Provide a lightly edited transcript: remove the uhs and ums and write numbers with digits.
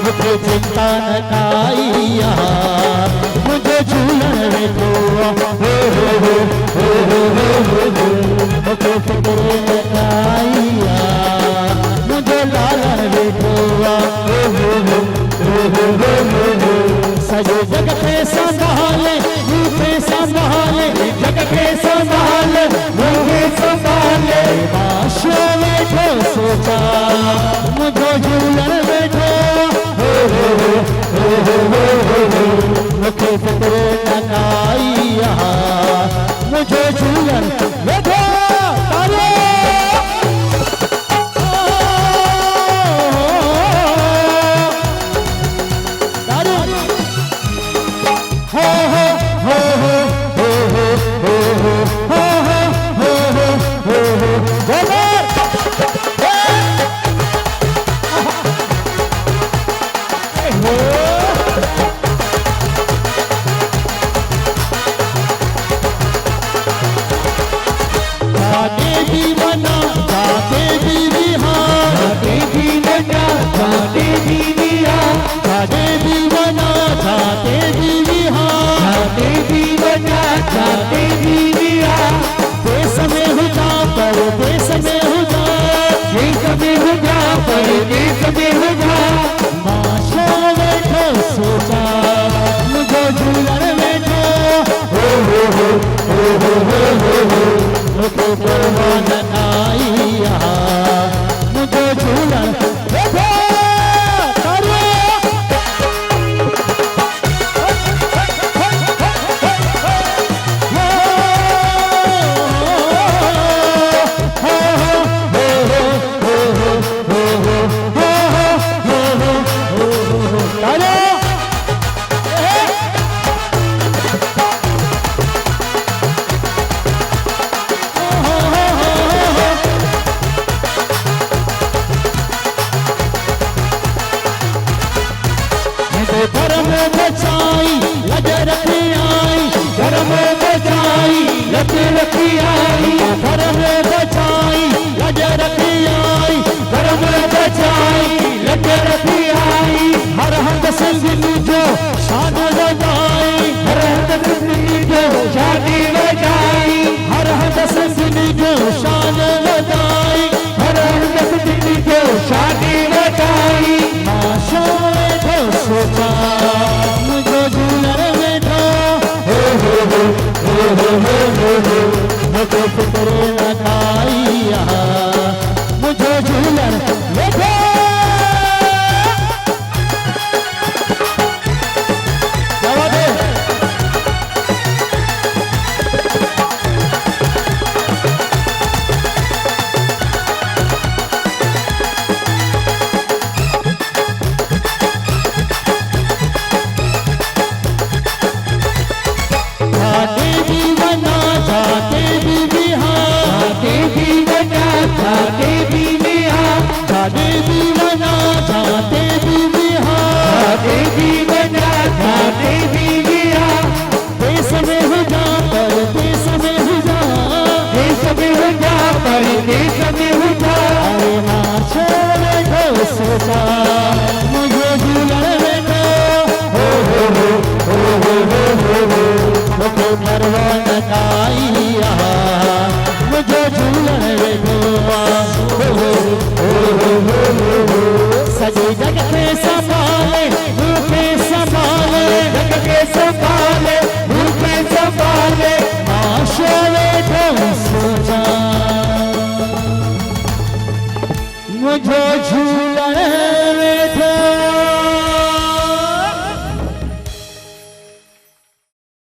मुझे चिंता न काइया मुझे झूलन बैठो मुझे फिक्र न काइया मुझे लालन बैठो सजो जग पे संभाले रूपे संभाले जग पे संभाले मुझे संभाले आशा बैठो सोचा मुझे झूलन बैठो मुझे फिक्र न काइया मुझे झूलन बैठो तारे मुझे झूलन बैठो घर में बचाई लज रखी आई घर में बचाई लज रखी आई घर में बचाई लज रखी आई घर में बचाई लज रखी आई हर हंद सिंह जो शान बजाई हर हंद सिंह जो शादी बजाई हर हंद सिंह जो शान बजाई हर हंद सिंह जो शादी बजाई आशा सोचा मुझे झूलन बैठो मुझे फिक्र न काइया मुझे झूलन बैठो सोचा मुझे झूलन बैठो मुझे परवा न काइया मुझे झूलन बैठो सजे जग पे संभाले रूपे संभाले जग के संभाले रूपे संभाले आशा बैठो सोचा मुझे झूलन